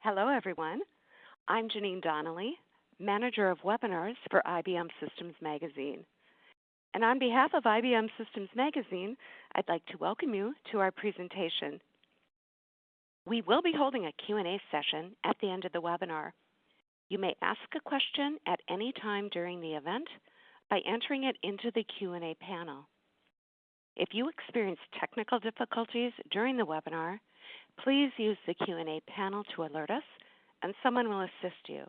Hello, everyone. I'm Janine Donnelly, Manager of Webinars for IBM Systems Magazine. And on behalf of IBM Systems Magazine, I'd like to welcome you to our presentation. We will be holding a Q&A session at the end of the webinar. You may ask a question at any time during the event by entering it into the Q&A panel. If you experience technical difficulties during the webinar, please use the Q&A panel to alert us, and someone will assist you.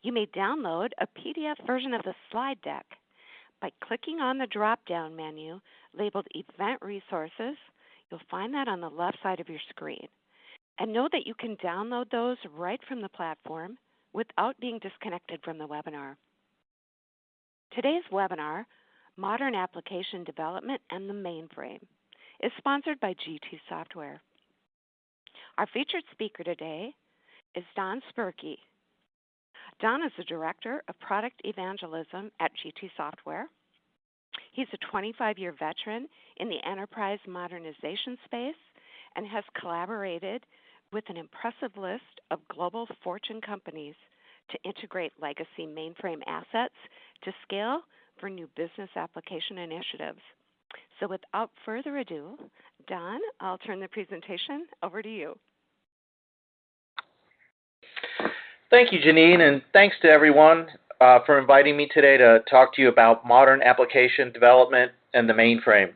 You may download a PDF version of the slide deck by clicking on the drop-down menu labeled Event Resources. You'll find that on the left side of your screen. And know that you can download those right from the platform without being disconnected from the webinar. Today's webinar, Modern Application Development and the Mainframe, is sponsored by GT Software. Our featured speaker today is Don Spoerke. Don is the Director of Product Evangelism at GT Software. He's a 25-year veteran in the enterprise modernization space and has collaborated with an impressive list of global Fortune companies to integrate legacy mainframe assets to scale for new business application initiatives. So without further ado, Don, I'll turn the presentation over to you. Thank you, Janine, and thanks to everyone for inviting me today to talk to you about modern application development and the mainframe.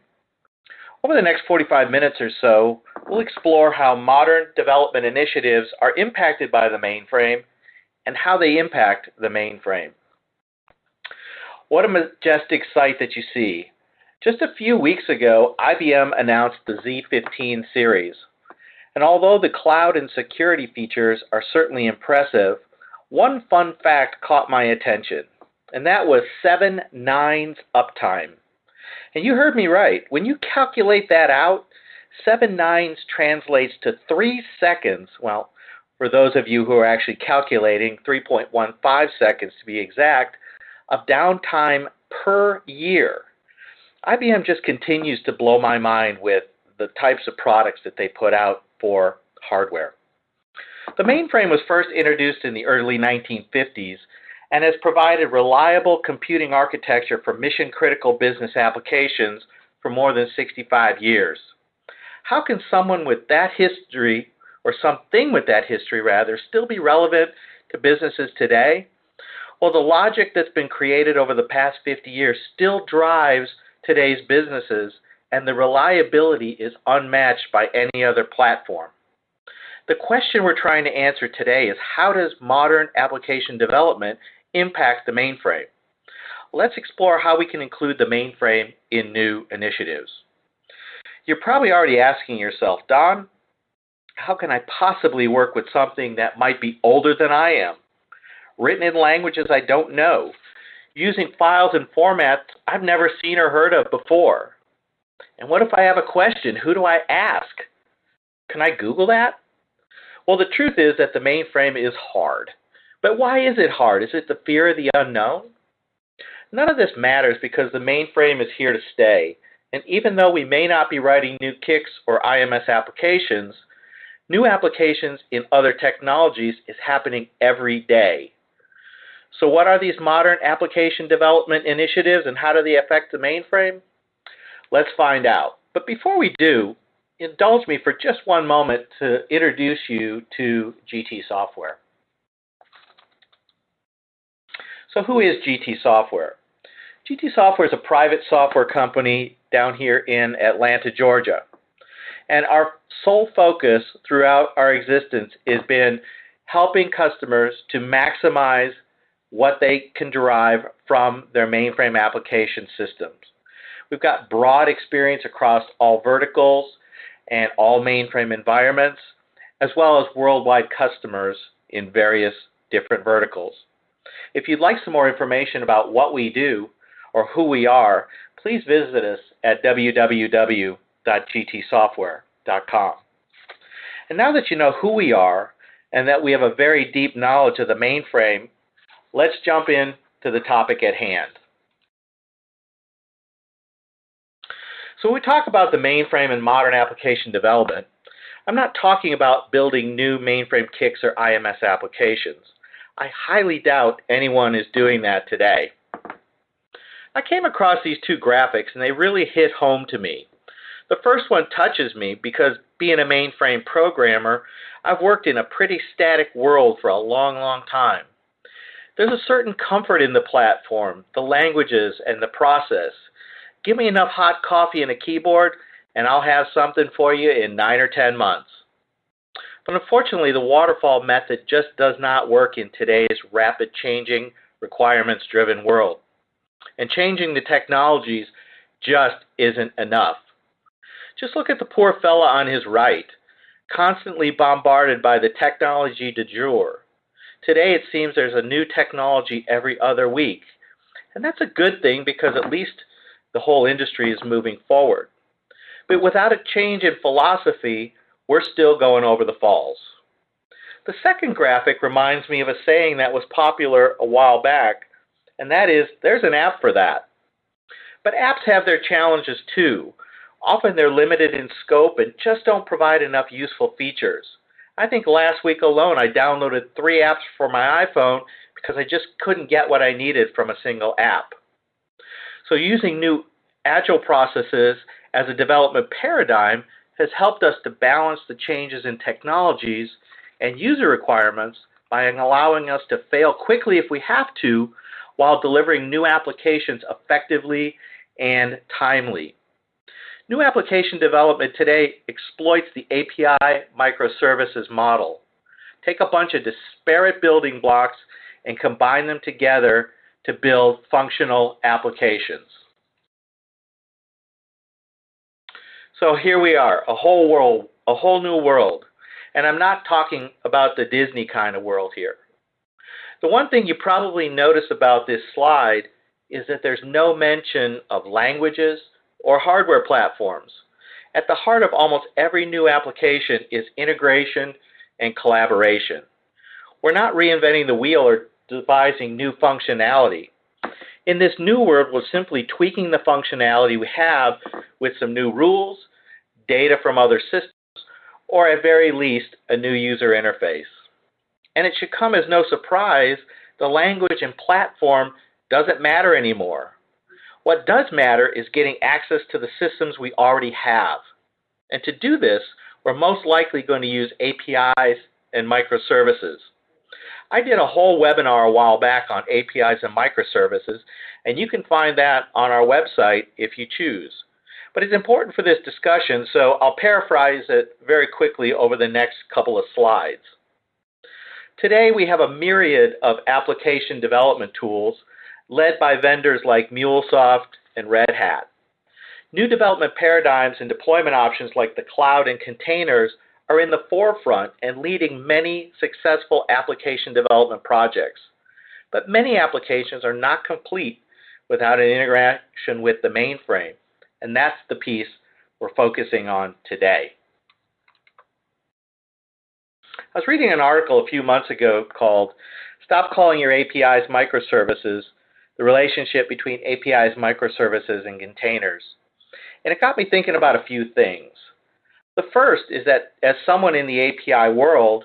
Over the next 45 minutes or so, we'll explore how modern development initiatives are impacted by the mainframe and how they impact the mainframe. What a majestic sight that you see. Just a few weeks ago, IBM announced the Z15 series. And although the cloud and security features are certainly impressive, one fun fact caught my attention, and that was 7 nines uptime. And you heard me right. When you calculate that out, 7 nines translates to 3 seconds. Well, for those of you who are actually calculating, 3.15 seconds to be exact, of downtime per year. IBM just continues to blow my mind with the types of products that they put out for hardware. The mainframe was first introduced in the early 1950s and has provided reliable computing architecture for mission-critical business applications for more than 65 years. How can someone with that history, or something with that history rather, still be relevant to businesses today? Well, the logic that's been created over the past 50 years still drives today's businesses, and the reliability is unmatched by any other platform. The question we're trying to answer today is, how does modern application development impact the mainframe? Let's explore how we can include the mainframe in new initiatives. You're probably already asking yourself, Don, how can I possibly work with something that might be older than I am, written in languages I don't know, using files and formats I've never seen or heard of before? And what if I have a question? Who do I ask? Can I Google that? Well, the truth is that the mainframe is hard. But why is it hard? Is it the fear of the unknown? None of this matters because the mainframe is here to stay. And even though we may not be writing new KICS or IMS applications, new applications in other technologies is happening every day. So what are these modern application development initiatives and how do they affect the mainframe? Let's find out. But before we do, indulge me for just one moment to introduce you to GT Software. So who is GT Software? GT Software is a private software company down here in Atlanta, Georgia. And our sole focus throughout our existence has been helping customers to maximize what they can derive from their mainframe application systems. We've got broad experience across all verticals and all mainframe environments, as well as worldwide customers in various different verticals. If you'd like some more information about what we do or who we are, please visit us at www.gtsoftware.com. And now that you know who we are and that we have a very deep knowledge of the mainframe, let's jump in to the topic at hand. So when we talk about the mainframe and modern application development, I'm not talking about building new mainframe kicks or IMS applications. I highly doubt anyone is doing that today. I came across these two graphics and they really hit home to me. The first one touches me because being a mainframe programmer, I've worked in a pretty static world for a long time. There's a certain comfort in the platform, the languages, and the process. Give me enough hot coffee and a keyboard, and I'll have something for you in 9 or 10 months. But unfortunately, the waterfall method just does not work in today's rapid changing, requirements-driven world. And changing the technologies just isn't enough. Just look at the poor fella on his right, constantly bombarded by the technology du jour. Today it seems there's a new technology every other week. And that's a good thing because at least the whole industry is moving forward. But without a change in philosophy, we're still going over the falls. The second graphic reminds me of a saying that was popular a while back, and that is, there's an app for that. But apps have their challenges too. Often they're limited in scope and just don't provide enough useful features. I think last week alone I downloaded 3 apps for my iPhone because I just couldn't get what I needed from a single app. So using new agile processes as a development paradigm has helped us to balance the changes in technologies and user requirements by allowing us to fail quickly if we have to, while delivering new applications effectively and timely. New application development today exploits the API microservices model. Take a bunch of disparate building blocks and combine them together to build functional applications. So here we are, a whole new world. And I'm not talking about the Disney kind of world here. The one thing you probably notice about this slide is that there's no mention of languages or hardware platforms. At the heart of almost every new application is integration and collaboration. We're not reinventing the wheel or devising new functionality. In this new world, we're simply tweaking the functionality we have with some new rules, data from other systems, or at very least, a new user interface. And it should come as no surprise, the language and platform doesn't matter anymore. What does matter is getting access to the systems we already have. And to do this, we're most likely going to use APIs and microservices. I did a whole webinar a while back on APIs and microservices, and you can find that on our website if you choose. But it's important for this discussion, so I'll paraphrase it very quickly over the next couple of slides. Today we have a myriad of application development tools led by vendors like MuleSoft and Red Hat. New development paradigms and deployment options like the cloud and containers are in the forefront and leading many successful application development projects. But many applications are not complete without an integration with the mainframe, and that's the piece we're focusing on today. I was reading an article a few months ago called "Stop Calling Your APIs Microservices, the Relationship Between APIs, Microservices, and Containers." And it got me thinking about a few things. The first is that as someone in the API world,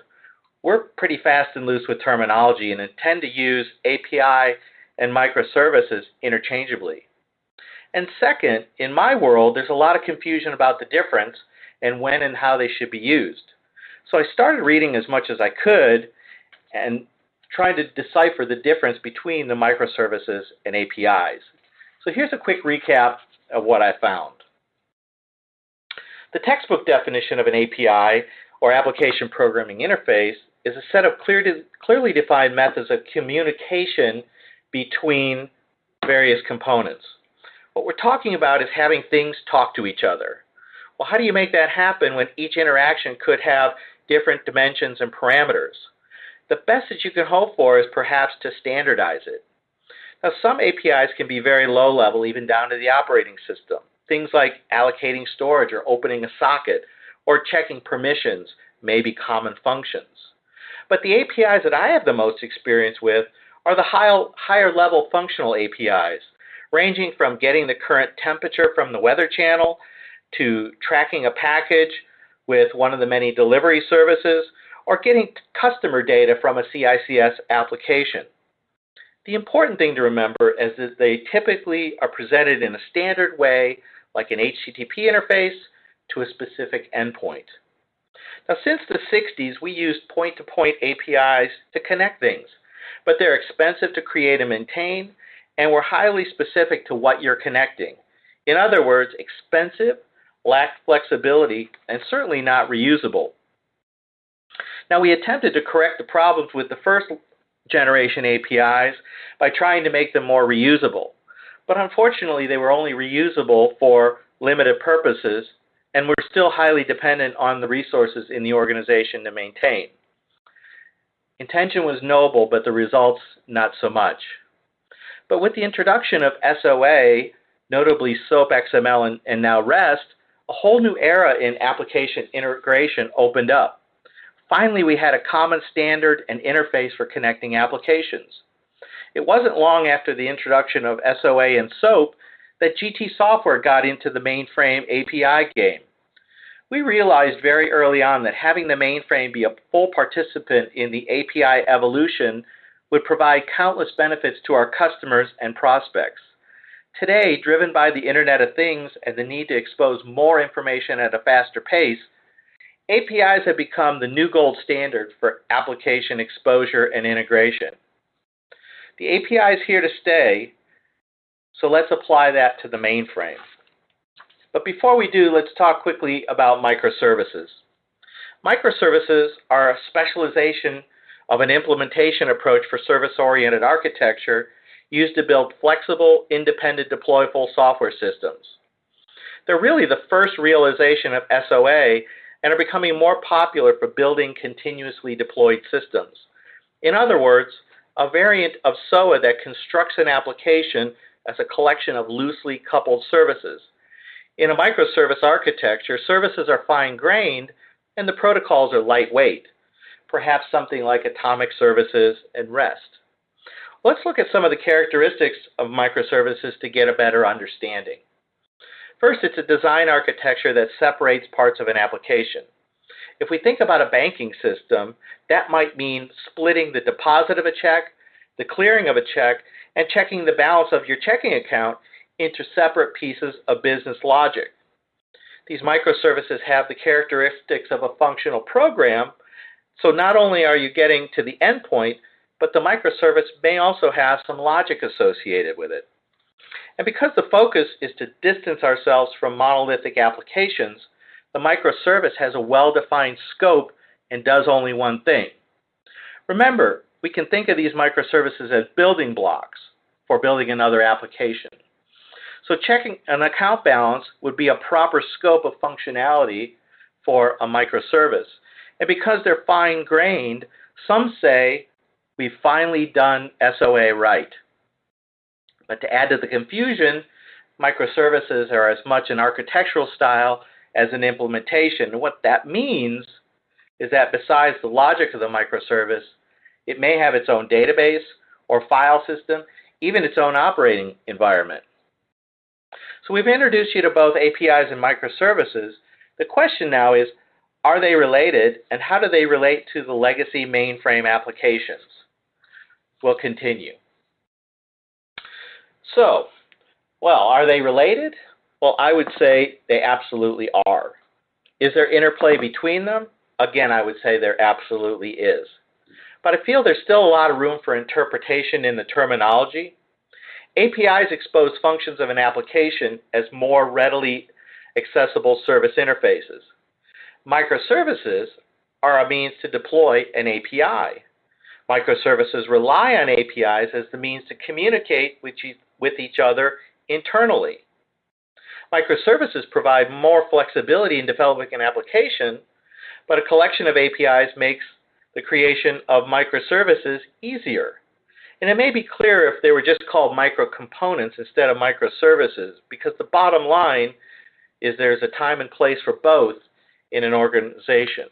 we're pretty fast and loose with terminology and tend to use API and microservices interchangeably. And second, in my world, there's a lot of confusion about the difference and when and how they should be used. So I started reading as much as I could and trying to decipher the difference between the microservices and APIs. So here's a quick recap of what I found. The textbook definition of an API, or application programming interface, is a set of clearly defined methods of communication between various components. What we're talking about is having things talk to each other. Well, how do you make that happen when each interaction could have different dimensions and parameters? The best that you can hope for is perhaps to standardize it. Now, some APIs can be very low level, even down to the operating system. Things like allocating storage or opening a socket or checking permissions may be common functions. But the APIs that I have the most experience with are the higher level functional APIs, ranging from getting the current temperature from the Weather Channel to tracking a package with one of the many delivery services or getting customer data from a CICS application. The important thing to remember is that they typically are presented in a standard way, like an HTTP interface to a specific endpoint. Now, since the 60s, we used point-to-point APIs to connect things, but they're expensive to create and maintain, and were highly specific to what you're connecting. In other words, expensive, lacked flexibility, and certainly not reusable. Now, we attempted to correct the problems with the first generation APIs by trying to make them more reusable, but unfortunately, they were only reusable for limited purposes, and we're still highly dependent on the resources in the organization to maintain. Intention was noble, but the results not so much. But with the introduction of SOA, notably SOAP XML and now REST, a whole new era in application integration opened up. Finally, we had a common standard and interface for connecting applications. It wasn't long after the introduction of SOA and SOAP that GT Software got into the mainframe API game. We realized very early on that having the mainframe be a full participant in the API evolution would provide countless benefits to our customers and prospects. Today, driven by the Internet of Things and the need to expose more information at a faster pace, APIs have become the new gold standard for application exposure and integration. The API is here to stay, so let's apply that to the mainframe. But before we do, let's talk quickly about microservices. Microservices are a specialization of an implementation approach for service-oriented architecture used to build flexible, independent, deployable software systems. They're really the first realization of SOA and are becoming more popular for building continuously deployed systems. In other words, a variant of SOA that constructs an application as a collection of loosely coupled services. In a microservice architecture, services are fine-grained and the protocols are lightweight, perhaps something like atomic services and REST. Let's look at some of the characteristics of microservices to get a better understanding. First, it's a design architecture that separates parts of an application. If we think about a banking system, that might mean splitting the deposit of a check, the clearing of a check, and checking the balance of your checking account into separate pieces of business logic. These microservices have the characteristics of a functional program, so not only are you getting to the endpoint, but the microservice may also have some logic associated with it. And because the focus is to distance ourselves from monolithic applications, the microservice has a well-defined scope and does only one thing. Remember, we can think of these microservices as building blocks for building another application. So checking an account balance would be a proper scope of functionality for a microservice. And because they're fine-grained, some say we've finally done SOA right. But to add to the confusion, microservices are as much an architectural style as an implementation. And what that means is that besides the logic of the microservice, it may have its own database or file system, even its own operating environment. So we've introduced you to both APIs and microservices. The question now is, are they related, and how do they relate to the legacy mainframe applications? We'll continue. So, well, are they related? Well, I would say they absolutely are. Is there interplay between them? Again, I would say there absolutely is. But I feel there's still a lot of room for interpretation in the terminology. APIs expose functions of an application as more readily accessible service interfaces. Microservices are a means to deploy an API. Microservices rely on APIs as the means to communicate with each other internally. Microservices provide more flexibility in developing an application, but a collection of APIs makes the creation of microservices easier. And it may be clearer if they were just called microcomponents instead of microservices, because the bottom line is there's a time and place for both in an organization.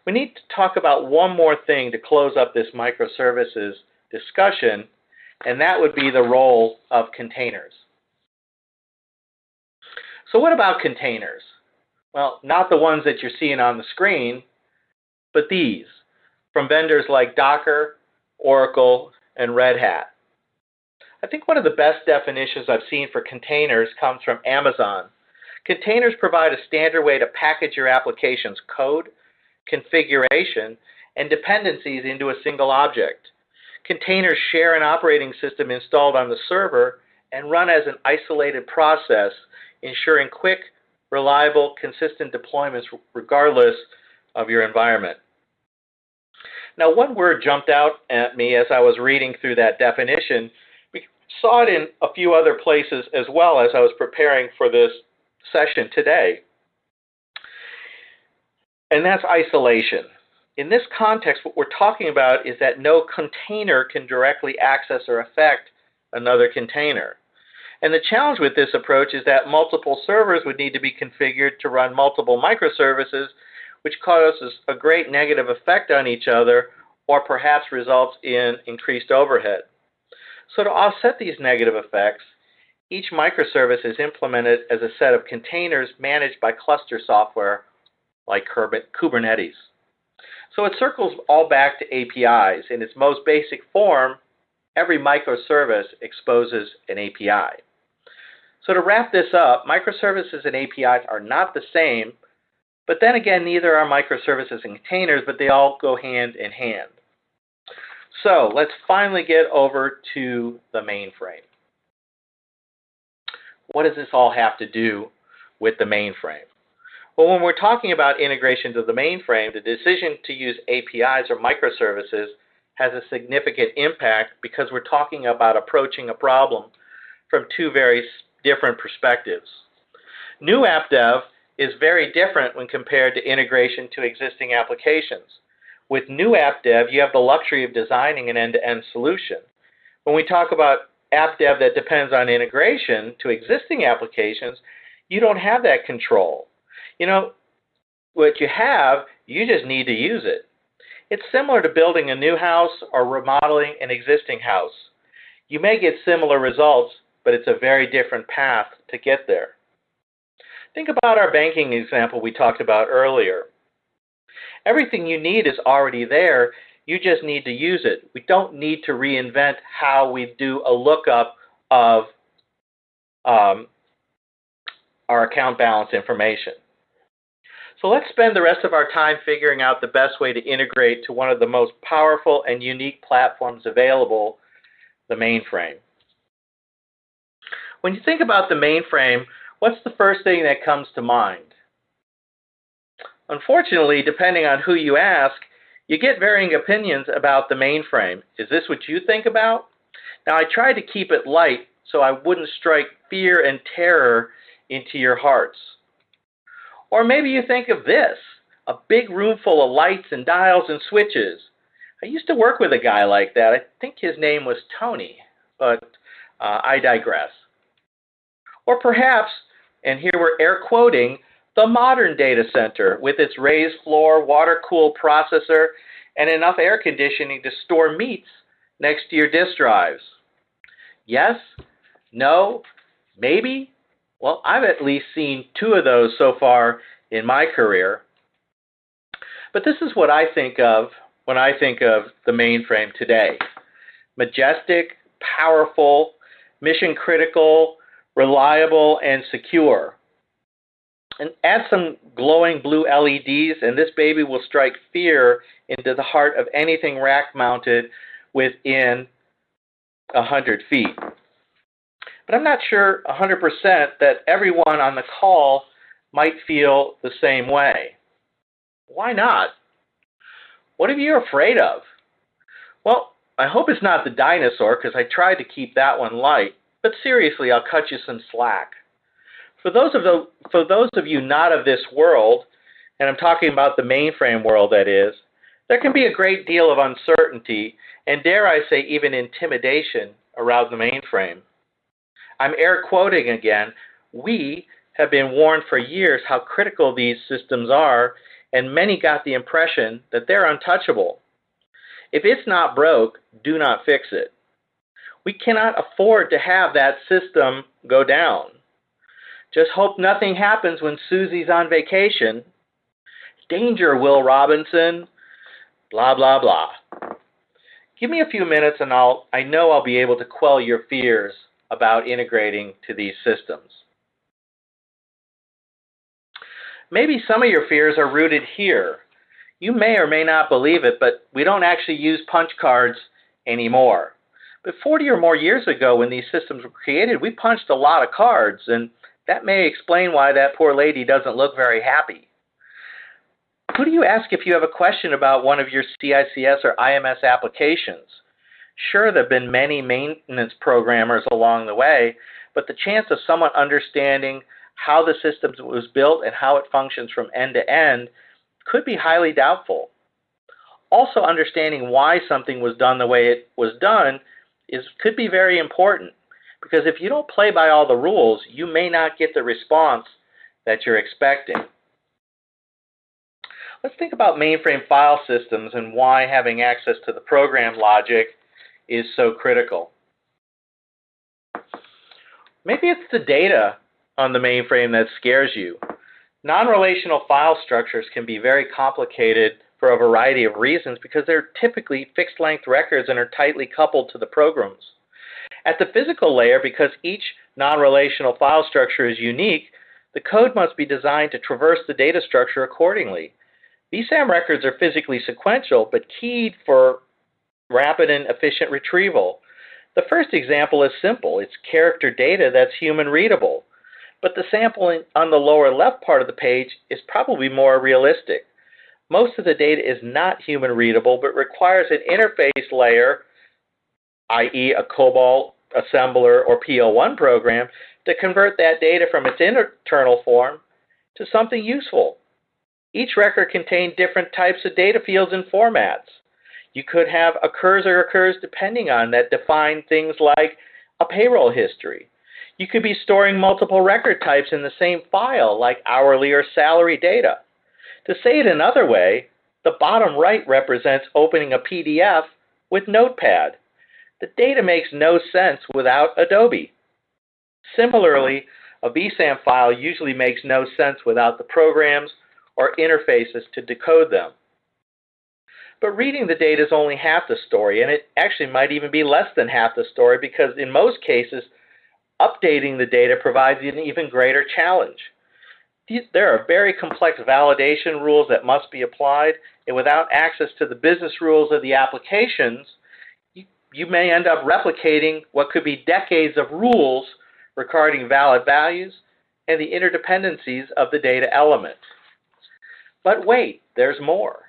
We need to talk about one more thing to close up this microservices discussion, and that would be the role of containers. So what about containers? Well, not the ones that you're seeing on the screen, but these, from vendors like Docker, Oracle, and Red Hat. I think one of the best definitions I've seen for containers comes from Amazon. Containers provide a standard way to package your application's code, configuration, and dependencies into a single object. Containers share an operating system installed on the server and run as an isolated process, ensuring quick, reliable, consistent deployments regardless of your environment. Now, one word jumped out at me as I was reading through that definition. We saw it in a few other places as well as I was preparing for this session today. And that's isolation. In this context, what we're talking about is that no container can directly access or affect another container. And the challenge with this approach is that multiple servers would need to be configured to run multiple microservices, which causes a great negative effect on each other or perhaps results in increased overhead. So to offset these negative effects, each microservice is implemented as a set of containers managed by cluster software like Kubernetes. So it circles all back to APIs. In its most basic form, every microservice exposes an API. So to wrap this up, microservices and APIs are not the same, but then again, neither are microservices and containers, but they all go hand in hand. So let's finally get over to the mainframe. What does this all have to do with the mainframe? Well, when we're talking about integration to the mainframe, the decision to use APIs or microservices has a significant impact because we're talking about approaching a problem from two very different perspectives. New app dev is very different when compared to integration to existing applications. With new app dev, you have the luxury of designing an end-to-end solution. When we talk about app dev that depends on integration to existing applications, you don't have that control. You know, what you have, you just need to use it. It's similar to building a new house or remodeling an existing house. You may get similar results, but it's a very different path to get there. Think about our banking example we talked about earlier. Everything you need is already there. You just need to use it. We don't need to reinvent how we do a lookup of our account balance information. So let's spend the rest of our time figuring out the best way to integrate to one of the most powerful and unique platforms available, the mainframe. When you think about the mainframe, what's the first thing that comes to mind? Unfortunately, depending on who you ask, you get varying opinions about the mainframe. Is this what you think about? Now, I tried to keep it light so I wouldn't strike fear and terror into your hearts. Or maybe you think of this, a big room full of lights and dials and switches. I used to work with a guy like that. I think his name was Tony, but I digress. Or perhaps, and here we're air quoting, the modern data center with its raised floor, water-cooled processor, and enough air conditioning to store meats next to your disk drives. Yes? No? Maybe? Well, I've at least seen two of those so far in my career. But this is what I think of when I think of the mainframe today. Majestic, powerful, mission-critical, reliable, and secure. And add some glowing blue LEDs, and this baby will strike fear into the heart of anything rack-mounted within 100 feet. But I'm not sure 100% that everyone on the call might feel the same way. Why not? What are you afraid of? Well, I hope it's not the dinosaur, because I tried to keep that one light. But seriously, I'll cut you some slack. For those of you not of this world, and I'm talking about the mainframe world that is, there can be a great deal of uncertainty, and dare I say even intimidation around the mainframe. I'm air quoting again. We have been warned for years how critical these systems are, and many got the impression that they're untouchable. If it's not broke, do not fix it. We cannot afford to have that system go down. Just hope nothing happens when Susie's on vacation. Danger, Will Robinson. Blah, blah, blah. Give me a few minutes and I know I'll be able to quell your fears about integrating to these systems. Maybe some of your fears are rooted here. You may or may not believe it, but we don't actually use punch cards anymore. But 40 or more years ago when these systems were created, we punched a lot of cards, and that may explain why that poor lady doesn't look very happy. Who do you ask if you have a question about one of your CICS or IMS applications? Sure, there have been many maintenance programmers along the way, but the chance of someone understanding how the system was built and how it functions from end to end could be highly doubtful. Also, understanding why something was done the way it was done could be very important, because if you don't play by all the rules, you may not get the response that you're expecting. Let's think about mainframe file systems and why having access to the program logic is so critical. Maybe it's the data on the mainframe that scares you. Non-relational file structures can be very complicated for a variety of reasons because they're typically fixed-length records and are tightly coupled to the programs. At the physical layer, because each non-relational file structure is unique, the code must be designed to traverse the data structure accordingly. VSAM records are physically sequential, but keyed for rapid and efficient retrieval. The first example is simple. It's character data that's human readable. But the sample on the lower left part of the page is probably more realistic. Most of the data is not human readable, but requires an interface layer, i.e. a COBOL, assembler, or PL1 program, to convert that data from its internal form to something useful. Each record contained different types of data fields and formats. You could have occurs or occurs depending on that define things like a payroll history. You could be storing multiple record types in the same file, like hourly or salary data. To say it another way, the bottom right represents opening a PDF with Notepad. The data makes no sense without Adobe. Similarly, a VSAM file usually makes no sense without the programs or interfaces to decode them. But reading the data is only half the story, and it actually might even be less than half the story because in most cases, updating the data provides an even greater challenge. There are very complex validation rules that must be applied, and without access to the business rules of the applications, you may end up replicating what could be decades of rules regarding valid values and the interdependencies of the data element. But wait, there's more.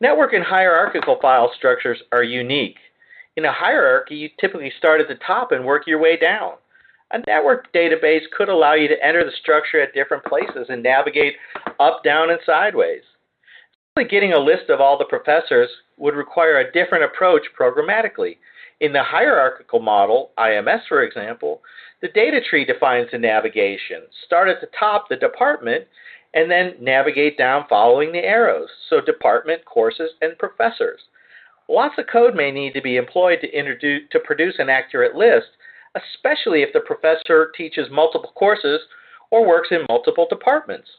Network and hierarchical file structures are unique. In a hierarchy, you typically start at the top and work your way down. A network database could allow you to enter the structure at different places and navigate up, down, and sideways. Simply getting a list of all the professors would require a different approach programmatically. In the hierarchical model, IMS for example, the data tree defines the navigation. Start at the top, the department, and then navigate down following the arrows. So department, courses, and professors. Lots of code may need to be employed to produce an accurate list, especially if the professor teaches multiple courses or works in multiple departments.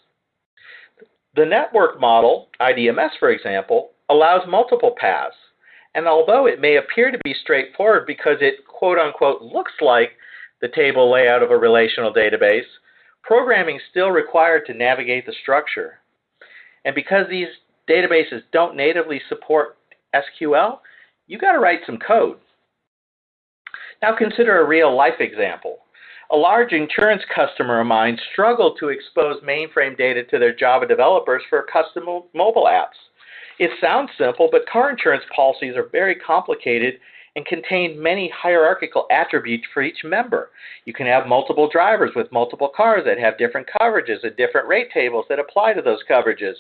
The network model, IDMS for example, allows multiple paths. And although it may appear to be straightforward because it quote-unquote looks like the table layout of a relational database, programming is still required to navigate the structure. And because these databases don't natively support SQL, you've got to write some code. Now consider a real-life example. A large insurance customer of mine struggled to expose mainframe data to their Java developers for custom mobile apps. It sounds simple, but car insurance policies are very complicated and contain many hierarchical attributes for each member. You can have multiple drivers with multiple cars that have different coverages and different rate tables that apply to those coverages.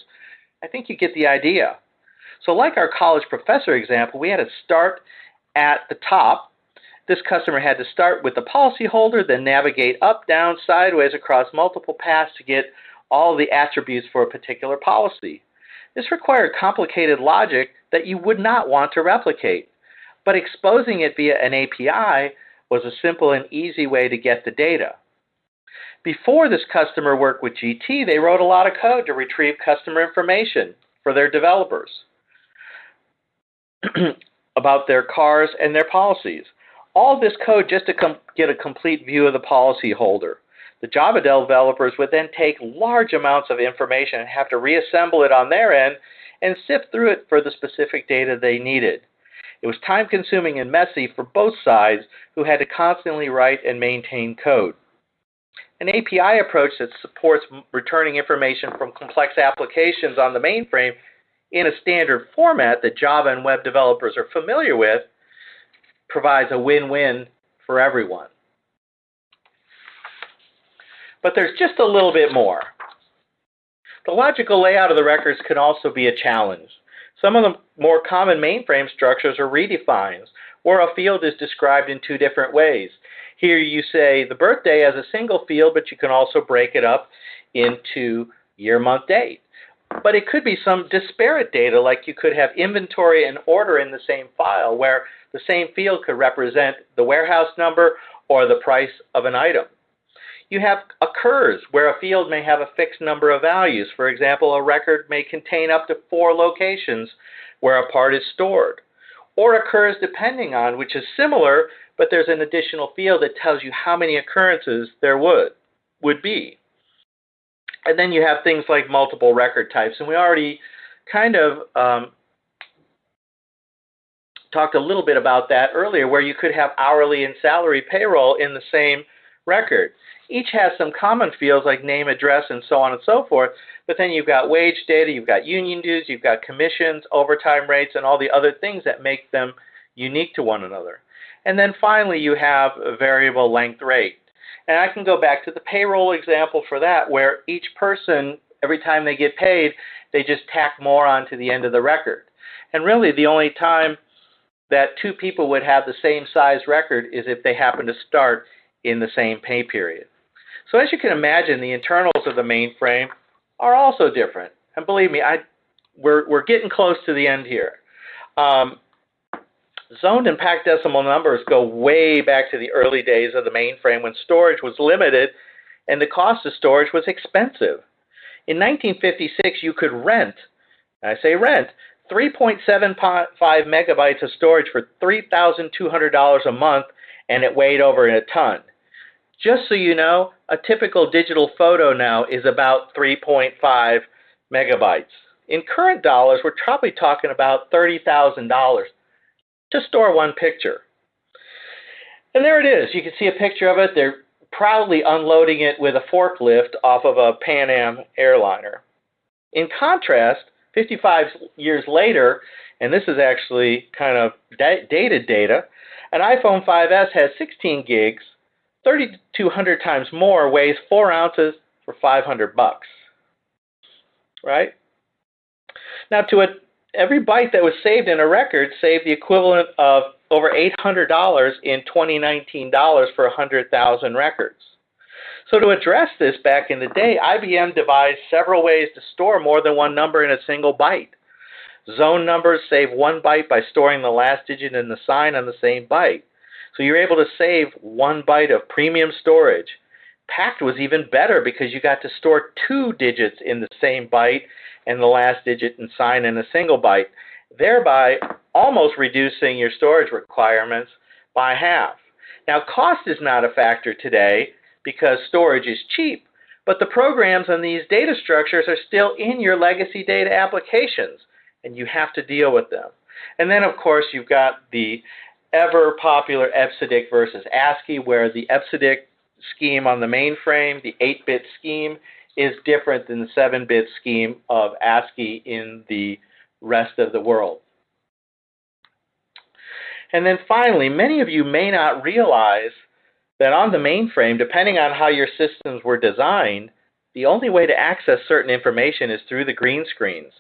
I think you get the idea. So like our college professor example, we had to start at the top. This customer had to start with the policyholder, then navigate up, down, sideways across multiple paths to get all the attributes for a particular policy. This required complicated logic that you would not want to replicate, but exposing it via an API was a simple and easy way to get the data. Before this customer worked with GT, they wrote a lot of code to retrieve customer information for their developers about their cars and their policies. All this code just to get a complete view of the policyholder. The Java developers would then take large amounts of information and have to reassemble it on their end and sift through it for the specific data they needed. It was time-consuming and messy for both sides, who had to constantly write and maintain code. An API approach that supports returning information from complex applications on the mainframe in a standard format that Java and web developers are familiar with provides a win-win for everyone. But there's just a little bit more. The logical layout of the records can also be a challenge. Some of the more common mainframe structures are redefines, where a field is described in two different ways. Here you say the birthday as a single field, but you can also break it up into year, month, date. But it could be some disparate data, like you could have inventory and order in the same file, where the same field could represent the warehouse number or the price of an item. You have occurs, where a field may have a fixed number of values. For example, a record may contain up to 4 locations where a part is stored. Or occurs depending on, which is similar, but there's an additional field that tells you how many occurrences there would be. And then you have things like multiple record types. And we already kind of talked a little bit about that earlier, where you could have hourly and salary payroll in the same record. Each has some common fields like name, address, and so on and so forth, but then you've got wage data, you've got union dues, you've got commissions, overtime rates, and all the other things that make them unique to one another. And then finally, you have a variable length rate. And I can go back to the payroll example for that, where each person, every time they get paid, they just tack more onto the end of the record. And really, the only time that two people would have the same size record is if they happen to start in the same pay period. So as you can imagine, the internals of the mainframe are also different. And believe me, we're getting close to the end here. Zoned and packed decimal numbers go way back to the early days of the mainframe, when storage was limited and the cost of storage was expensive. In 1956, you could rent, I say rent, 3.75 megabytes of storage for $3,200 a month, and it weighed over a ton. Just so you know, a typical digital photo now is about 3.5 megabytes. In current dollars, we're probably talking about $30,000 to store one picture. And there it is. You can see a picture of it. They're proudly unloading it with a forklift off of a Pan Am airliner. In contrast, 55 years later, and this is actually kind of dated data, an iPhone 5S has 16 gigs, 3,200 times more, weighs 4 ounces for $500. Right? Now, every byte that was saved in a record saved the equivalent of over $800 in 2019 dollars for 100,000 records. So to address this, back in the day, IBM devised several ways to store more than one number in a single byte. Zone numbers save 1 byte by storing the last digit in the sign on the same byte. So you're able to save 1 byte of premium storage. Packed was even better because you got to store 2 digits in the same byte and the last digit and sign in a single byte, thereby almost reducing your storage requirements by half. Now, cost is not a factor today because storage is cheap, but the programs on these data structures are still in your legacy data applications, and you have to deal with them. And then, of course, you've got the ever-popular EBCDIC versus ASCII, where the EBCDIC scheme on the mainframe, the 8-bit scheme, is different than the 7-bit scheme of ASCII in the rest of the world. And then finally, many of you may not realize that on the mainframe, depending on how your systems were designed, the only way to access certain information is through the green screens.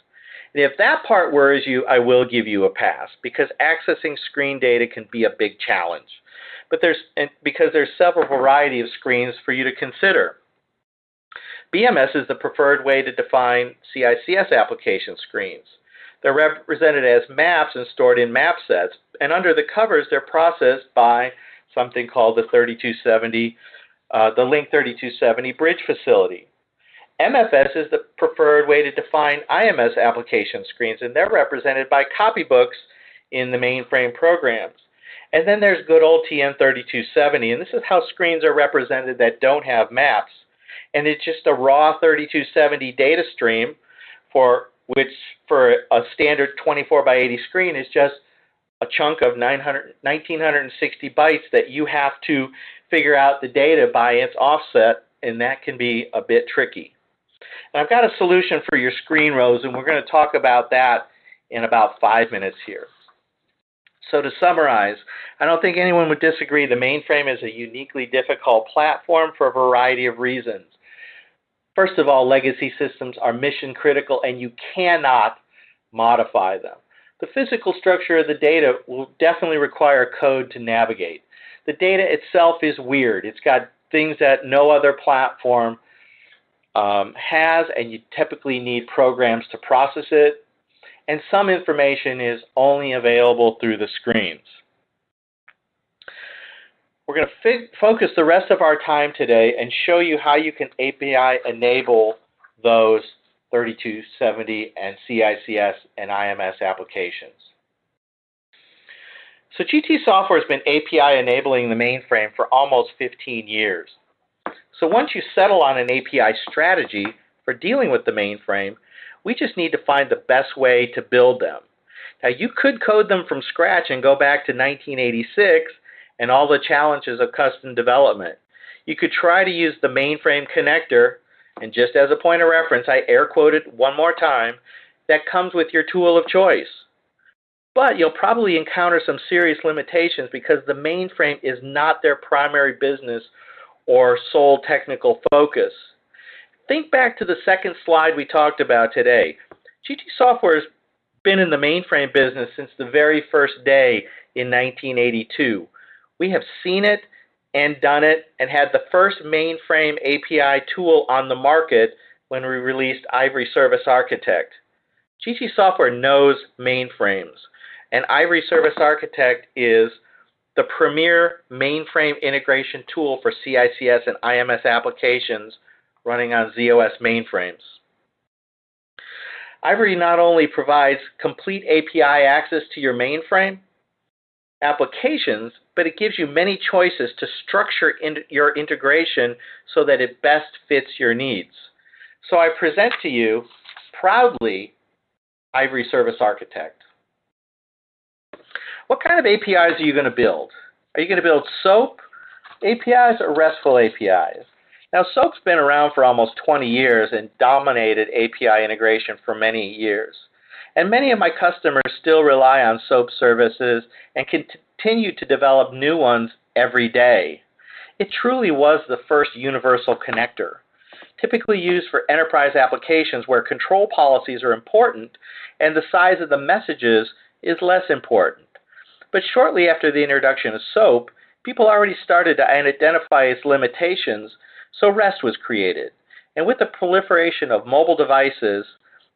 And if that part worries you, I will give you a pass, because accessing screen data can be a big challenge. But because there's several variety of screens for you to consider. BMS is the preferred way to define CICS application screens. They're represented as maps and stored in map sets, and under the covers they're processed by something called the 3270 the Link 3270 bridge facility. MFS is the preferred way to define IMS application screens, and they're represented by copybooks in the mainframe programs. And then there's good old TN3270, and this is how screens are represented that don't have maps. And it's just a raw 3270 data stream for a standard 24 by 80 screen is just a chunk of 1960 bytes that you have to figure out the data by its offset, and that can be a bit tricky. And I've got a solution for your screen rows, and we're going to talk about that in about 5 minutes here. So to summarize, I don't think anyone would disagree the mainframe is a uniquely difficult platform for a variety of reasons. First of all, legacy systems are mission critical and you cannot modify them. The physical structure of the data will definitely require code to navigate. The data itself is weird. It's got things that no other platform has, and you typically need programs to process it. And some information is only available through the screens. We're going to focus the rest of our time today and show you how you can API enable those 3270 and CICS and IMS applications. So GT Software has been API enabling the mainframe for almost 15 years. So once you settle on an API strategy for dealing with the mainframe, we just need to find the best way to build them. Now, you could code them from scratch and go back to 1986 and all the challenges of custom development. You could try to use the mainframe connector, and just as a point of reference, I air quoted one more time, that comes with your tool of choice. But you'll probably encounter some serious limitations because the mainframe is not their primary business or sole technical focus. Think back to the second slide we talked about today. GT Software has been in the mainframe business since the very first day in 1982. We have seen it and done it and had the first mainframe API tool on the market when we released Ivory Service Architect. GT Software knows mainframes, and Ivory Service Architect is the premier mainframe integration tool for CICS and IMS applications running on ZOS mainframes. Ivory not only provides complete API access to your mainframe applications, but it gives you many choices to structure your integration so that it best fits your needs. So I present to you, proudly, Ivory Service Architect. What kind of APIs are you going to build? Are you going to build SOAP APIs or RESTful APIs? Now, SOAP's been around for almost 20 years and dominated API integration for many years. And many of my customers still rely on SOAP services and continue to develop new ones every day. It truly was the first universal connector, typically used for enterprise applications where control policies are important and the size of the messages is less important. But shortly after the introduction of SOAP, people already started to identify its limitations, so REST was created. And with the proliferation of mobile devices,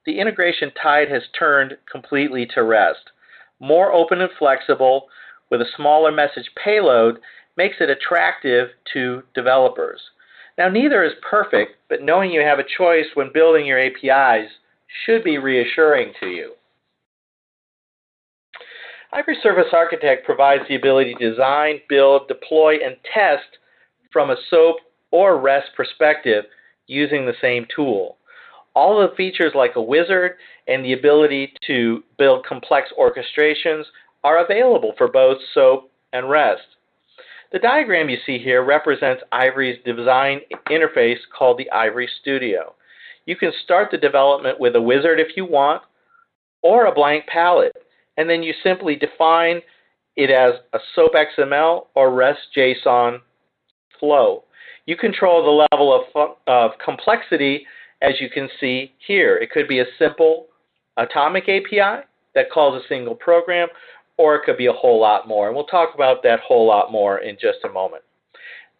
the integration tide has turned completely to REST. More open and flexible, with a smaller message payload, makes it attractive to developers. Now, neither is perfect, but knowing you have a choice when building your APIs should be reassuring to you. Ivory Service Architect provides the ability to design, build, deploy, and test from a SOAP or REST perspective using the same tool. All of the features like a wizard and the ability to build complex orchestrations are available for both SOAP and REST. The diagram you see here represents Ivory's design interface called the Ivory Studio. You can start the development with a wizard if you want, or a blank palette, and then you simply define it as a SOAP XML or REST JSON flow. You control the level of complexity as you can see here. It could be a simple atomic API that calls a single program, or it could be a whole lot more. And we'll talk about that whole lot more in just a moment.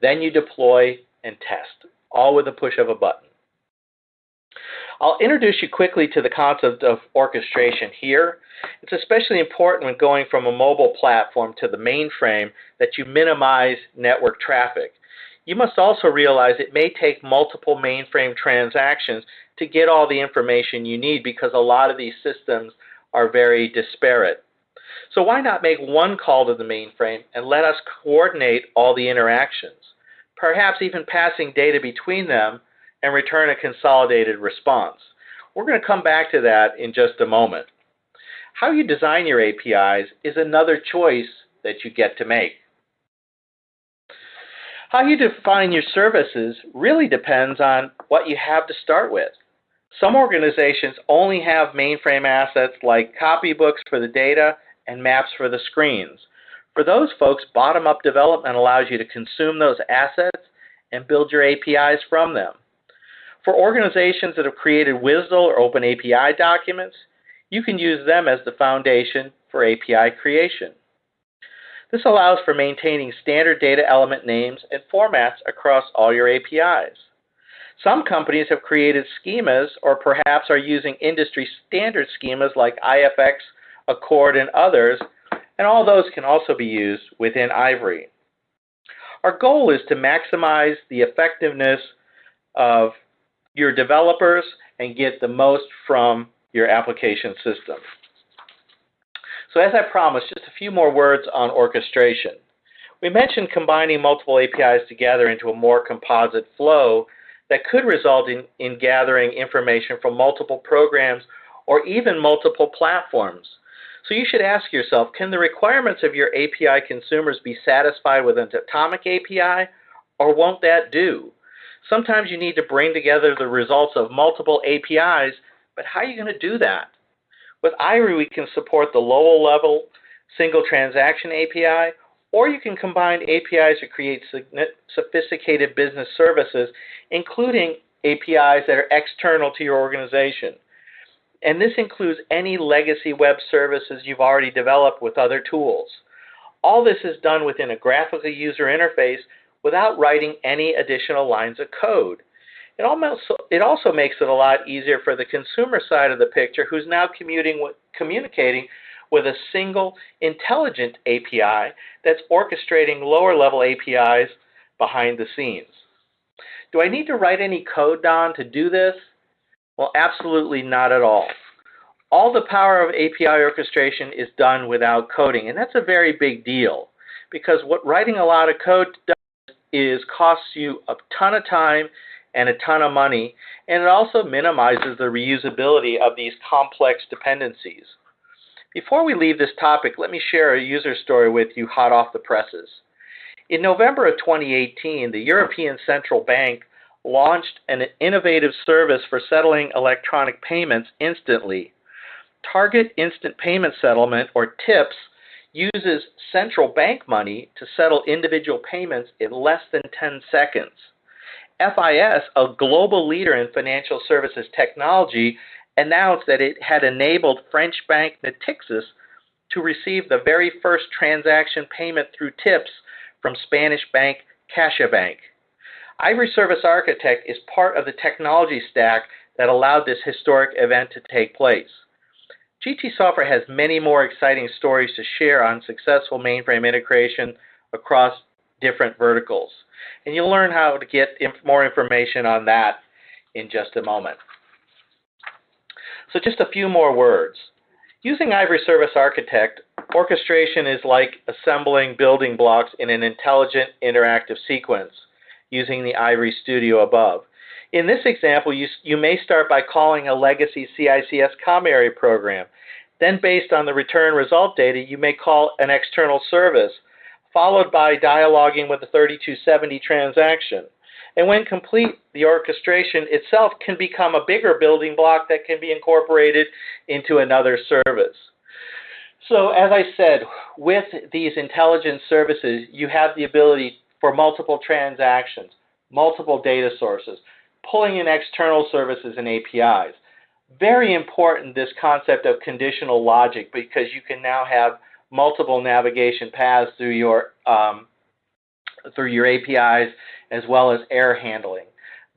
Then you deploy and test, all with a push of a button. I'll introduce you quickly to the concept of orchestration here. It's especially important when going from a mobile platform to the mainframe that you minimize network traffic. you must also realize it may take multiple mainframe transactions to get all the information you need because a lot of these systems are very disparate. So why not make one call to the mainframe and let us coordinate all the interactions, perhaps even passing data between them and return a consolidated response. We're going to come back to that in just a moment. How you design your APIs is another choice that you get to make. How you define your services really depends on what you have to start with. Some organizations only have mainframe assets like copybooks for the data and maps for the screens. For those folks, bottom-up development allows you to consume those assets and build your APIs from them. For organizations that have created WSDL or Open API documents, you can use them as the foundation for API creation. This allows for maintaining standard data element names and formats across all your APIs. Some companies have created schemas or perhaps are using industry standard schemas like IFX, Accord, and others, and all those can also be used within Ivory. Our goal is to maximize the effectiveness of your developers and get the most from your application system. So as I promised, just a few more words on orchestration. We mentioned combining multiple APIs together into a more composite flow that could result in gathering information from multiple programs or even multiple platforms. So you should ask yourself, can the requirements of your API consumers be satisfied with an atomic API, or won't that do? Sometimes you need to bring together the results of multiple APIs, but how are you going to do that? With Ivory, we can support the lower-level single transaction API, or you can combine APIs to create sophisticated business services, including APIs that are external to your organization. And this includes any legacy web services you've already developed with other tools. All this is done within a graphical user interface without writing any additional lines of code. It also makes it a lot easier for the consumer side of the picture, who's now communicating with a single intelligent API that's orchestrating lower-level APIs behind the scenes. Do I need to write any code, Don, to do this? Well, absolutely not at all. All the power of API orchestration is done without coding, and that's a very big deal, because what writing a lot of code does is costs you a ton of time and a ton of money, and it also minimizes the reusability of these complex dependencies. Before we leave this topic, let me share a user story with you hot off the presses. In November of 2018, the European Central Bank launched an innovative service for settling electronic payments instantly. Target Instant Payment Settlement, or TIPS, uses central bank money to settle individual payments in less than 10 seconds. FIS, a global leader in financial services technology, announced that it had enabled French bank Natixis to receive the very first transaction payment through TIPS from Spanish bank CaixaBank. Hypersurface Architect is part of the technology stack that allowed this historic event to take place. GT Software has many more exciting stories to share on successful mainframe integration across different verticals. And you'll learn how to get more information on that in just a moment. So just a few more words. Using Hypersurface Architect, orchestration is like assembling building blocks in an intelligent interactive sequence using the Ivory Studio above. In this example, you may start by calling a legacy CICS ComArray program. Then, based on the return result data, you may call an external service, followed by dialoguing with the 3270 transaction. And when complete, the orchestration itself can become a bigger building block that can be incorporated into another service. So, as I said, with these intelligent services, you have the ability for multiple transactions, multiple data sources, pulling in external services and APIs. Very important, this concept of conditional logic, because you can now have multiple navigation paths through your APIs, as well as error handling.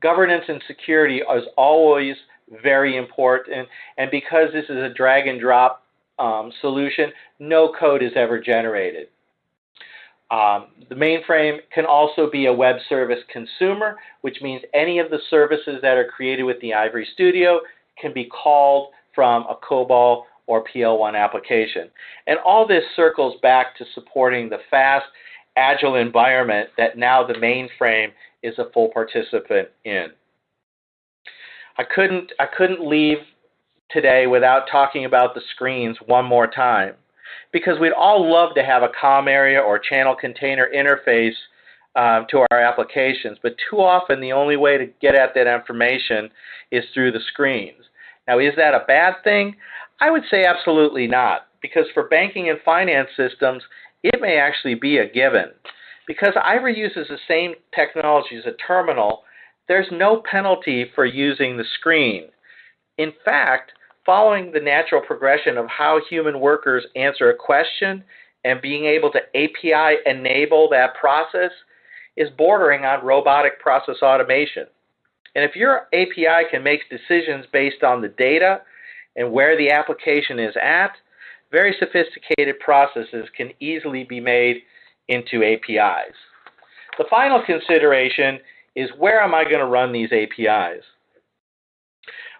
Governance and security is always very important, and because this is a drag and drop solution, no code is ever generated. The mainframe can also be a web service consumer, which means any of the services that are created with the Ivory Studio can be called from a COBOL or PL1 application. And all this circles back to supporting the fast, agile environment that now the mainframe is a full participant in. I couldn't leave today without talking about the screens one more time, because we'd all love to have a COM area or channel container interface to our applications, but too often the only way to get at that information is through the screens. Now, is that a bad thing? I would say absolutely not, because for banking and finance systems, it may actually be a given. Because Ivory uses the same technology as a terminal, there's no penalty for using the screen. In fact, following the natural progression of how human workers answer a question and being able to API enable that process is bordering on robotic process automation. And if your API can make decisions based on the data and where the application is at, very sophisticated processes can easily be made into APIs. The final consideration is, where am I going to run these APIs?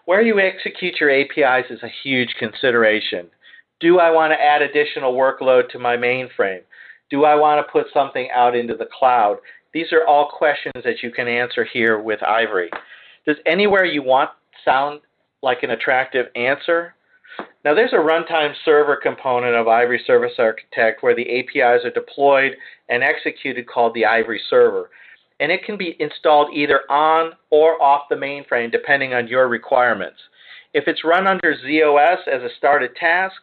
Where you execute your APIs is a huge consideration. Do I want to add additional workload to my mainframe? Do I want to put something out into the cloud? These are all questions that you can answer here with Ivory. Does anywhere you want sound like an attractive answer? Now, there's a runtime server component of Ivory Service Architect where the APIs are deployed and executed, called the Ivory Server. And it can be installed either on or off the mainframe depending on your requirements. If it's run under ZOS as a started task,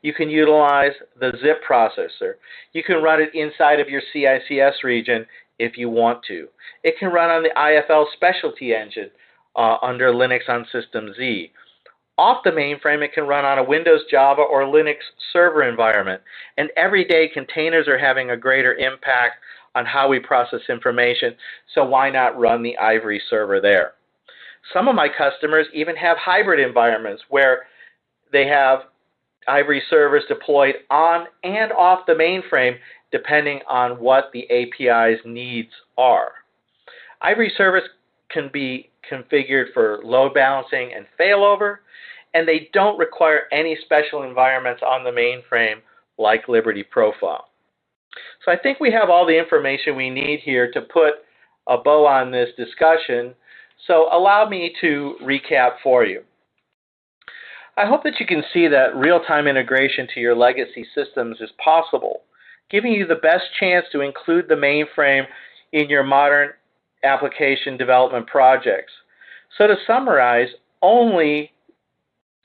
you can utilize the zip processor. You can run it inside of your CICS region if you want to. It can run on the IFL specialty engine under Linux on System Z. Off the mainframe, it can run on a Windows, Java, or Linux server environment. And every day, containers are having a greater impact on how we process information, so why not run the Ivory server there? Some of my customers even have hybrid environments where they have Ivory servers deployed on and off the mainframe depending on what the API's needs are. Ivory servers can be configured for load balancing and failover, and they don't require any special environments on the mainframe like Liberty Profile. So I think we have all the information we need here to put a bow on this discussion, so allow me to recap for you. I hope that you can see that real-time integration to your legacy systems is possible, giving you the best chance to include the mainframe in your modern application development projects. So to summarize, only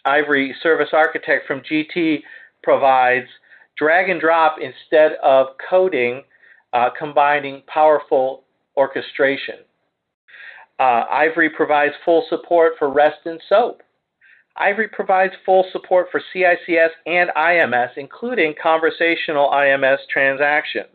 Ivory Service Architect from GT provides drag and drop instead of coding, combining powerful orchestration. Ivory provides full support for REST and SOAP. Ivory provides full support for CICS and IMS, including conversational IMS transactions.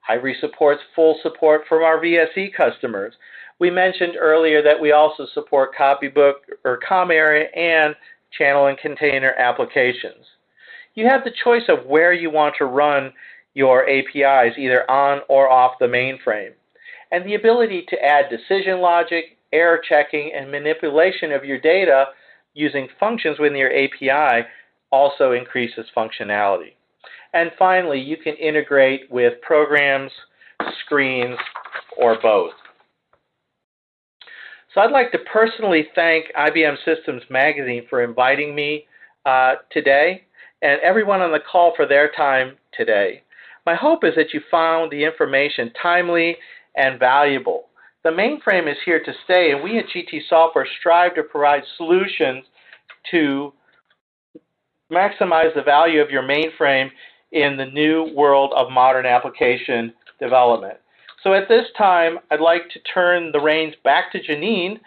Ivory supports full support from our VSE customers. We mentioned earlier that we also support copybook or COM area and channel and container applications. You have the choice of where you want to run your APIs, either on or off the mainframe. And the ability to add decision logic, error checking, and manipulation of your data using functions within your API also increases functionality. And finally, you can integrate with programs, screens, or both. So I'd like to personally thank IBM Systems Magazine for inviting me today, and everyone on the call for their time today. My hope is that you found the information timely and valuable. The mainframe is here to stay, and we at GT Software strive to provide solutions to maximize the value of your mainframe in the new world of modern application development. So at this time, I'd like to turn the reins back to Janine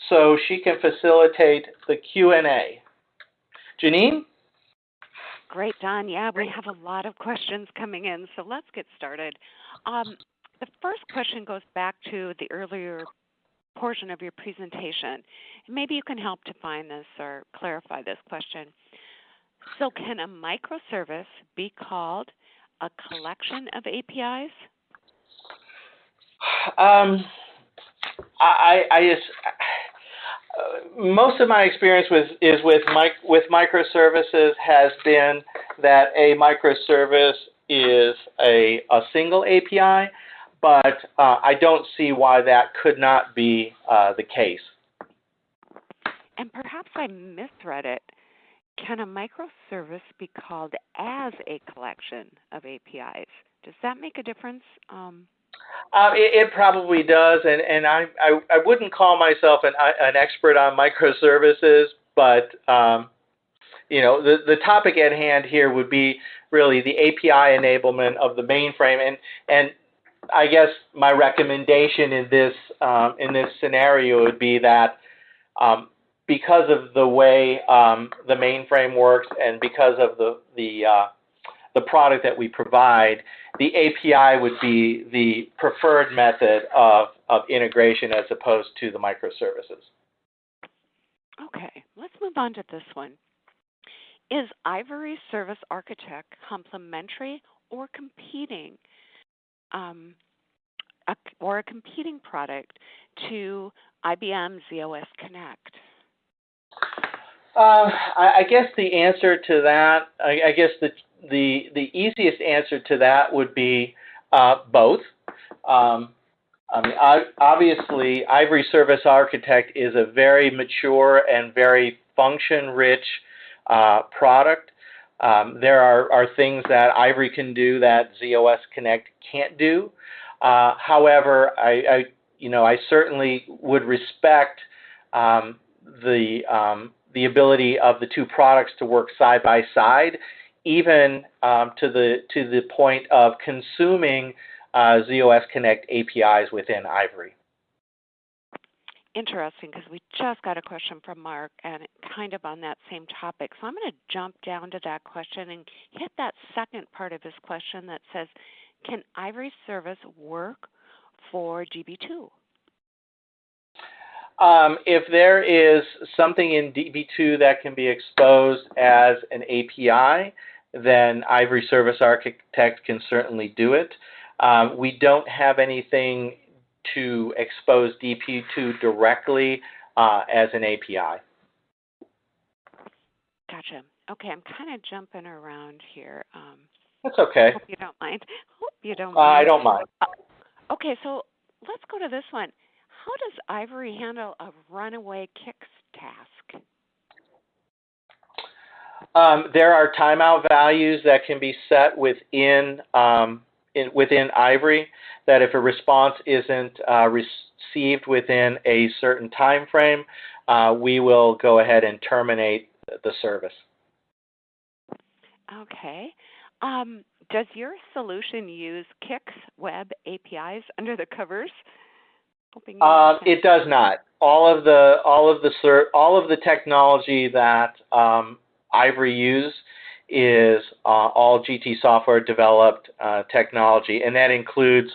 so she can facilitate the Q&A. Janine? Great, Don. Yeah, we have a lot of questions coming in, so let's get started. The first question goes back to the earlier portion of your presentation. Maybe you can help define this or clarify this question. So can a microservice be called a collection of APIs? Most of my experience with microservices has been that a microservice is a single API, but I don't see why that could not be the case. And perhaps I misread it. Can a microservice be called as a collection of APIs? Does that make a difference? It probably does, and I wouldn't call myself an expert on microservices, but the topic at hand here would be really the API enablement of the mainframe, and I guess my recommendation in this scenario would be that because of the way the mainframe works and because of the product that we provide, the API would be the preferred method of integration as opposed to the microservices. Okay, let's move on to this one. Is Ivory Service Architect complementary or competing, a competing product to IBM z/OS Connect? I guess the answer to that, I guess the easiest answer to that would be both. I mean, obviously, Ivory Service Architect is a very mature and very function-rich product. There are things that Ivory can do that z/OS Connect can't do. However, I certainly would respect the ability of the two products to work side by side, even to the point of consuming z/OS Connect APIs within Ivory. Interesting, because we just got a question from Mark and kind of on that same topic. So I'm going to jump down to that question and hit that second part of his question that says, can Ivory Service work for DB2? If there is something in DB2 that can be exposed as an API, then Ivory Service Architect can certainly do it. We don't have anything to expose DB2 directly as an API. Gotcha. Okay, I'm kind of jumping around here. That's okay. Hope you don't mind. Hope you don't mind. I don't mind. Okay, so let's go to this one. How does Ivory handle a runaway kicks task? There are timeout values that can be set within Ivory that if a response isn't received within a certain time frame, we will go ahead and terminate the service. Okay. Does your solution use Kix web APIs under the covers? It does not. All of the technology that Ivory use is all GT software developed technology, and that includes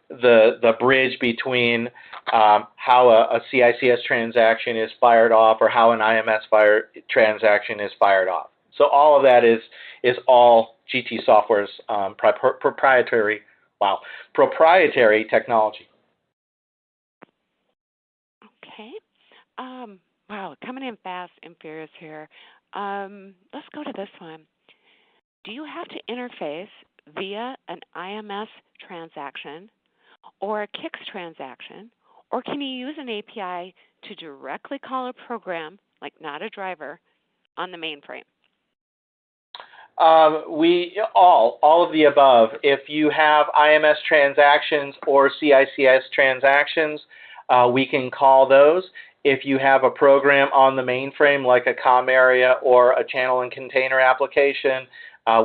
the bridge between how a CICS transaction is fired off or how an IMS transaction is fired off. So all of that is all GT software's proprietary technology. Okay. Wow, coming in fast and furious here. Let's go to this one. Do you have to interface via an IMS transaction or a Kix transaction, or can you use an API to directly call a program, like not a driver, on the mainframe? All of the above. If you have IMS transactions or CICS transactions, we can call those. If you have a program on the mainframe like a COM area or a channel and container application,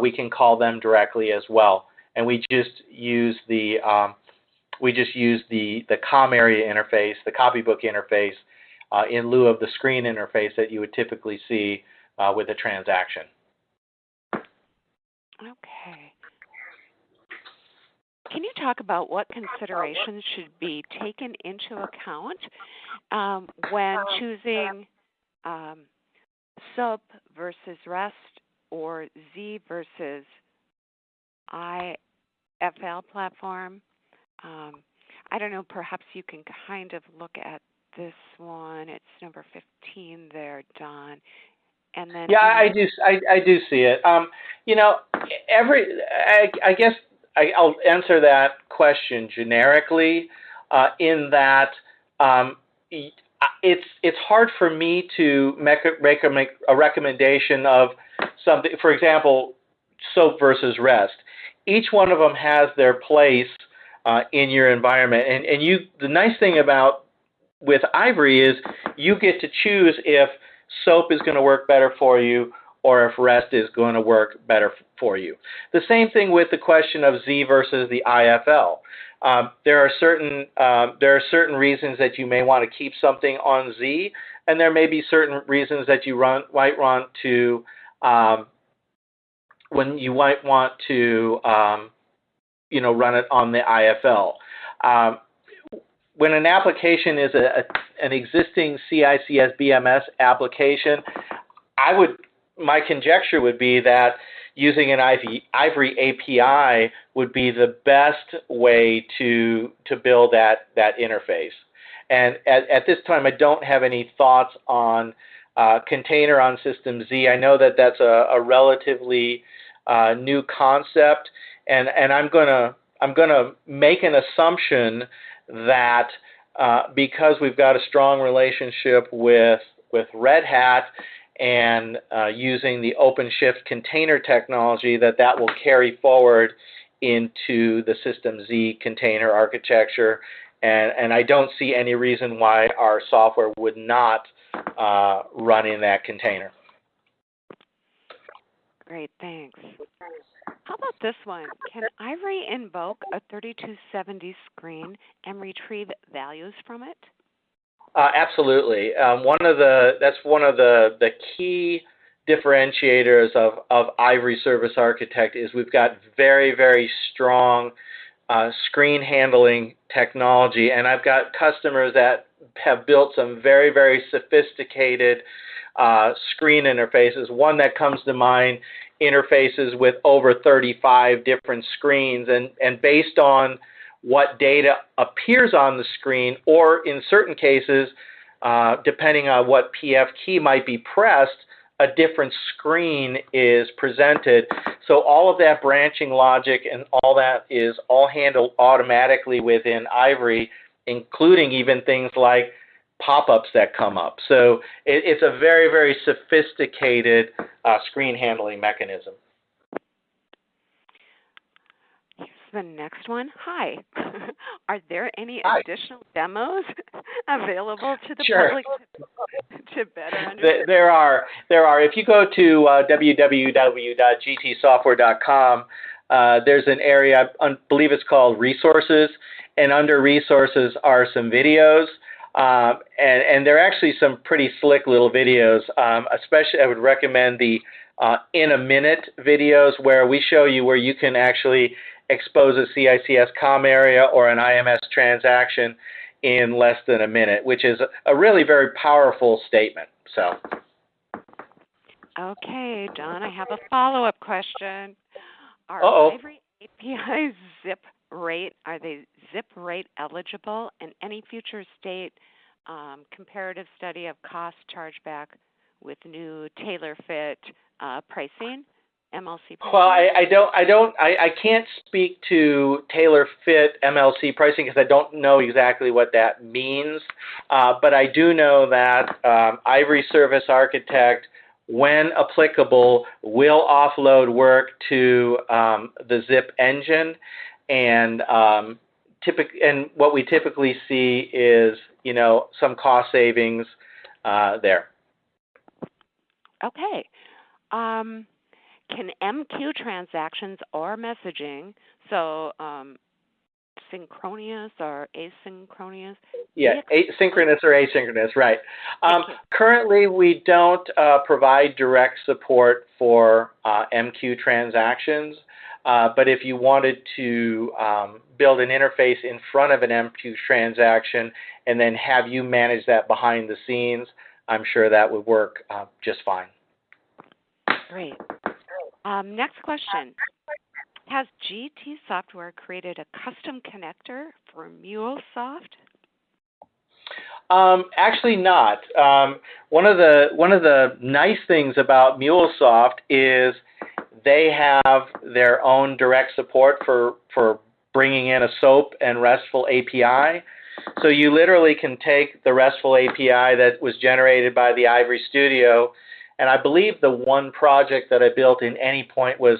we can call them directly as well. And we just use the COM area interface, the copybook interface, in lieu of the screen interface that you would typically see with a transaction. Okay. Can you talk about what considerations should be taken into account when choosing SOAP versus REST or Z versus IFL platform. I don't know, perhaps you can kind of look at this one. It's number 15 there, Don. And then Yeah, I do see it. You know, I guess I'll answer that question generically, in that it's hard for me to make a recommendation of something. For example, SOAP versus REST. Each one of them has their place in your environment, and the nice thing about with Ivory is you get to choose if SOAP is going to work better for you or if REST is going to work better for you. The same thing with the question of Z versus the IFL. There are certain reasons that you may want to keep something on Z, and there may be certain reasons that you might want to when you might want to run it on the IFL. When an application is an existing CICS BMS application, my conjecture would be that using an Ivory API would be the best way to build that interface. And at this time, I don't have any thoughts on container on System Z. I know that that's a relatively new concept, and I'm gonna make an assumption that because we've got a strong relationship with Red Hat and using the OpenShift container technology, that will carry forward into the System Z container architecture, and I don't see any reason why our software would not run in that container. Great, thanks. How about this one? Can Ivory invoke a 3270 screen and retrieve values from it? Absolutely. That's one of the key differentiators of Ivory Service Architect is we've got very, very strong screen handling technology, and I've got customers that have built some very, very sophisticated screen interfaces. One that comes to mind, interfaces with over 35 different screens, and based on what data appears on the screen, or in certain cases, depending on what PF key might be pressed, a different screen is presented. So all of that branching logic and all that is all handled automatically within Ivory, including even things like pop-ups that come up. So it's a very, very sophisticated screen handling mechanism. Here's the next one. Hi. Are there any Hi. additional demos available to the Sure. public to better understand? There are. If you go to www.gtsoftware.com, there's an area, I believe it's called Resources, and under Resources are some videos. And there are actually some pretty slick little videos. Especially, I would recommend the in a minute videos where we show you where you can actually expose a CICS COM area or an IMS transaction in less than a minute, which is a really very powerful statement. So. Okay, John, I have a follow-up question. Are Ivory API zip rate, are they zip rate eligible, and any future state comparative study of cost chargeback with new tailor fit pricing, MLC pricing? Well, I can't speak to tailor fit MLC pricing because I don't know exactly what that means. But I do know that Ivory Service Architect, when applicable, will offload work to the zip engine. And what we typically see is, some cost savings there. Okay. Can MQ transactions or messaging, so synchronous or asynchronous? Yeah, synchronous or asynchronous, right. Currently, we don't provide direct support for MQ transactions. But if you wanted to build an interface in front of an MQ transaction and then have you manage that behind the scenes, I'm sure that would work just fine. Great. Next question. Has GT Software created a custom connector for MuleSoft? Actually not. One of the nice things about MuleSoft is they have their own direct support for bringing in a SOAP and RESTful API. So you literally can take the RESTful API that was generated by the Ivory Studio, and I believe the one project that I built in any point was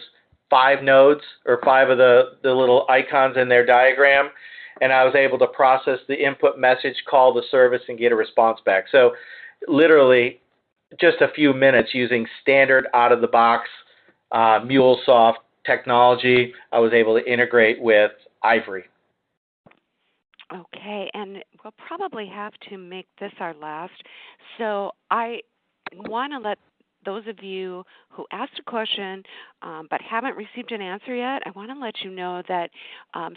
5 nodes or 5 of the little icons in their diagram, and I was able to process the input message, call the service, and get a response back. So literally just a few minutes using standard out-of-the-box MuleSoft technology, I was able to integrate with Ivory. Okay, and we'll probably have to make this our last. So I want to let those of you who asked a question but haven't received an answer yet, I want to let you know that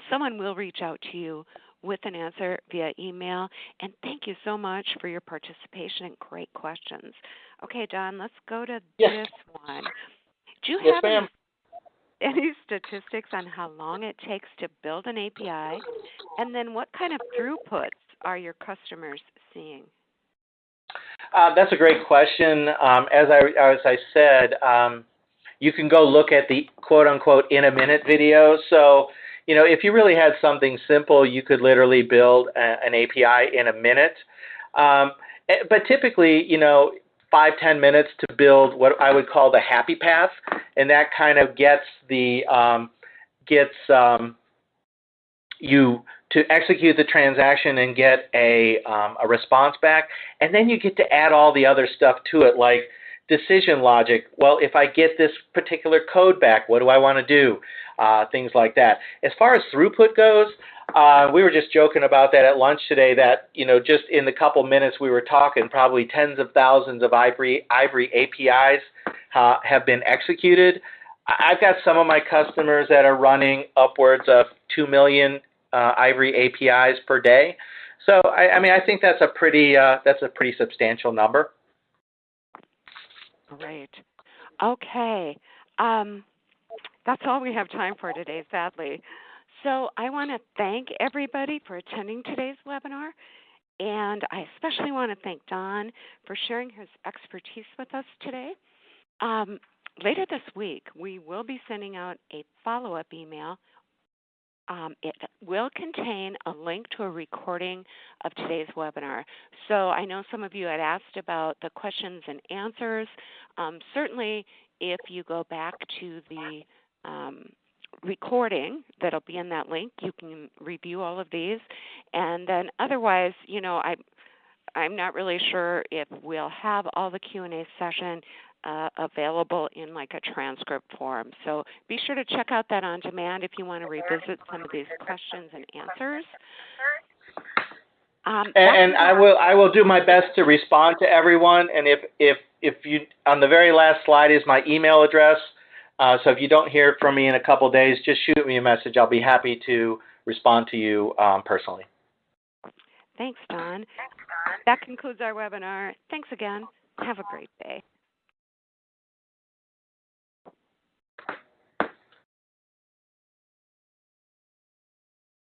someone will reach out to you with an answer via email. And thank you so much for your participation and great questions. Okay, Don, let's go to this one. Do you have any statistics on how long it takes to build an API? And then what kind of throughputs are your customers seeing? That's a great question. As I said, you can go look at the quote-unquote in-a-minute video. So, if you really had something simple, you could literally build an API in a minute. But typically, 5-10 minutes to build what I would call the happy path, and that kind of gets you to execute the transaction and get a response back, and then you get to add all the other stuff to it, like decision logic. Well, if I get this particular code back, what do I want to do? Things like that. As far as throughput goes, we were just joking about that at lunch today, that just in the couple minutes we were talking, probably tens of thousands of Ivory APIs have been executed. I've got some of my customers that are running upwards of 2 million Ivory APIs per day. So I think that's a pretty substantial number. Great. Okay. That's all we have time for today, sadly. So I want to thank everybody for attending today's webinar, and I especially want to thank Don for sharing his expertise with us today. Later this week, we will be sending out a follow-up email. It will contain a link to a recording of today's webinar. So I know some of you had asked about the questions and answers. Certainly, if you go back to the recording that'll be in that link, you can review all of these. And then otherwise, I'm not really sure if we'll have all the Q&A session available in like a transcript form. So be sure to check out that on demand if you want to revisit some of these questions and answers. And I will do my best to respond to everyone. And if you, on the very last slide is my email address. So if you don't hear from me in a couple days, just shoot me a message. I'll be happy to respond to you personally. Thanks, Don. That concludes our webinar. Thanks again. Have a great day.